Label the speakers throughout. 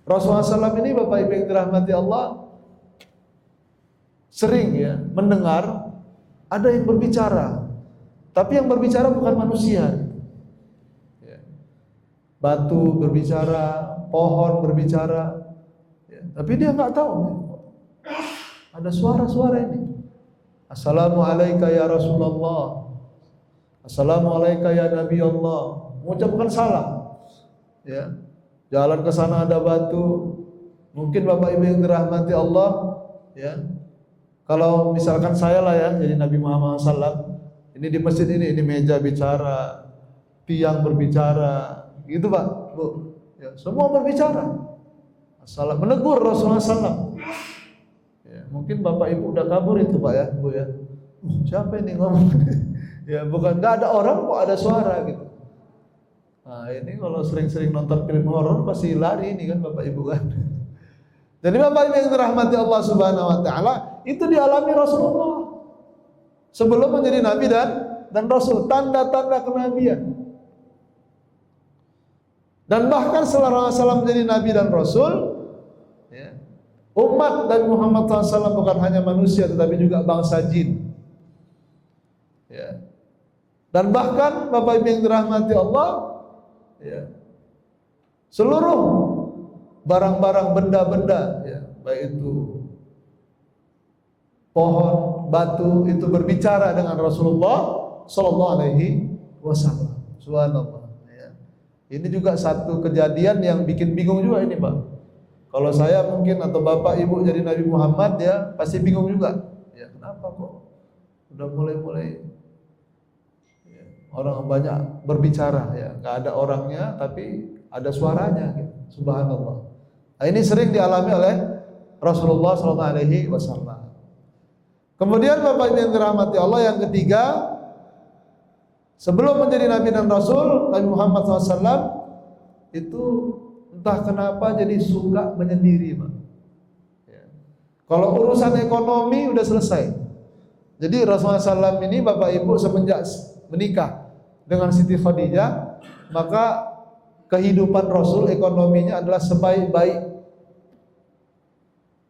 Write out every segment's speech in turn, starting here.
Speaker 1: Rasulullah SAW ini Bapak Ibu yang dirahmati Allah sering ya mendengar ada yang berbicara, tapi yang berbicara bukan manusia. Batu berbicara, pohon berbicara, ya, tapi dia nggak tahu ada suara-suara ini. Assalamualaikum ya Rasulullah, Assalamualaikum ya Nabi Allah, mengucapkan salam. Ya, jalan ke sana ada batu. Mungkin Bapak Ibu yang dirahmati Allah, ya. Kalau misalkan saya lah ya, jadi Nabi Muhammad SAW, ini di masjid ini meja bicara, tiang berbicara. Gitu Pak, Bu. Ya, semua berbicara. Asal menegur Rasulullah SAW. Ya, mungkin Bapak Ibu udah kabur itu Pak ya, Bu ya. Siapa ini ngomong? Ya, bukan nggak ada orang kok ada suara gitu. Nah, ini kalau sering-sering nonton film horor pasti lari ini kan Bapak Ibu kan. Jadi Bapak Ibu yang dirahmati Allah Subhanahu wa taala, itu dialami Rasulullah sebelum menjadi nabi dan rasul, tanda-tanda kenabian. Dan bahkan setelah Rasulullah SAW menjadi nabi dan rasul, ya, umat Nabi Muhammad SAW bukan hanya manusia tetapi juga bangsa jin. Ya. Dan bahkan Bapak Ibu yang dirahmati Allah, ya, seluruh barang-barang benda-benda, ya, baik itu pohon, batu, itu berbicara dengan Rasulullah Sallallahu Alaihi Wasallam. Subhanallah. Ini juga satu kejadian yang bikin bingung juga ini Pak. Kalau saya mungkin atau Bapak Ibu jadi Nabi Muhammad ya pasti bingung juga. Ya kenapa kok udah mulai ya, orang banyak berbicara ya, nggak ada orangnya tapi ada suaranya gitu. Subhanallah. Nah, ini sering dialami oleh Rasulullah SAW. Kemudian Bapak Ibu yang dirahmati Allah, yang ketiga, sebelum menjadi Nabi dan Rasul, Nabi Muhammad SAW itu entah kenapa jadi suka menyendiri, Pak. Ya. Kalau urusan ekonomi udah selesai. Jadi Rasulullah SAW ini Bapak Ibu semenjak menikah dengan Siti Khadijah, maka kehidupan Rasul ekonominya adalah sebaik-baik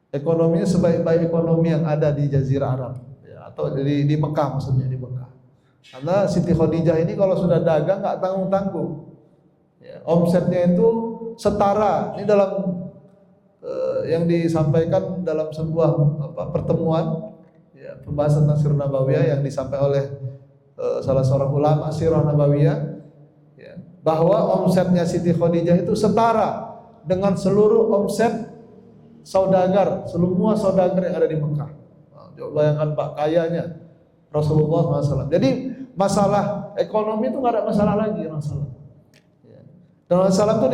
Speaker 1: ekonomi yang ada di Jazirah Arab, ya, atau di Mekah, maksudnya di Mekah. Karena Siti Khadijah ini kalau sudah dagang nggak tanggung-tanggung, ya, omsetnya itu setara. Ini dalam yang disampaikan dalam sebuah pertemuan, ya, pembahasan tafsir Nabawiyah yang disampaikan oleh salah seorang ulama Sirah Nabawiyah, ya, bahwa omsetnya Siti Khadijah itu setara dengan seluruh omset saudagar, semua saudagar yang ada di Mekah. Nah, coba bayangkan Pak, kayanya Rasulullah SAW. Jadi masalah ekonomi itu nggak ada masalah lagi Rasulullah. Ya. Dan Rasulullah itu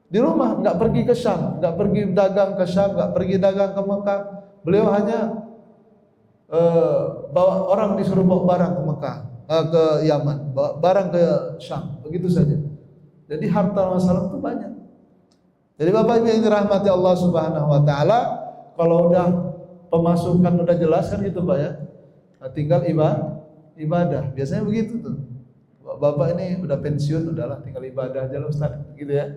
Speaker 1: di rumah, nggak pergi ke Syam, nggak pergi dagang ke Syam, nggak pergi dagang ke Mekah. Beliau hanya bawa orang, disuruh bawa barang ke Mekah, ke Yaman, bawa barang ke Syam, begitu saja. Jadi harta Rasulullah itu banyak. Jadi Bapak Ibu yang dirahmati Allah Subhanahu wa taala, kalau udah pemasukan udah jelas kan gitu Pak ya. Nah, tinggal ibadah. Biasanya begitu tuh. Bapak ini udah pensiun, udahlah tinggal ibadah aja lah Ustaz, gitu ya.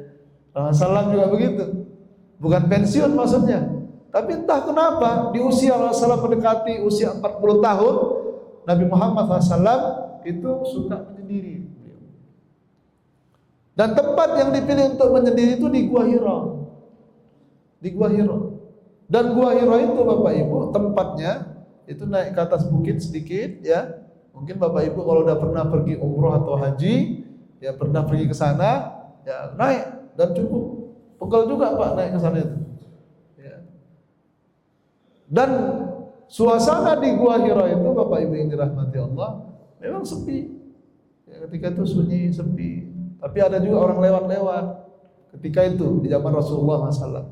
Speaker 1: Rasulullah juga begitu. Bukan pensiun maksudnya, tapi entah kenapa di usia Rasulullah mendekati usia 40 tahun, Nabi Muhammad SAW itu suka menyendiri. Dan tempat yang dipilih untuk menyendiri itu di Gua Hira. Di Gua Hira. Dan Gua Hira itu Bapak Ibu tempatnya itu naik ke atas bukit sedikit ya. Mungkin Bapak Ibu kalau udah pernah pergi umroh atau haji, ya pernah pergi ke sana, ya naik dan cukup pegel juga Pak naik ke sana itu. Ya. Dan suasana di Gua Hira itu Bapak Ibu yang dirahmati Allah memang sepi. Ya, ketika itu sunyi, sepi. Tapi ada juga orang lewat-lewat ketika itu di zaman Rasulullah SAW.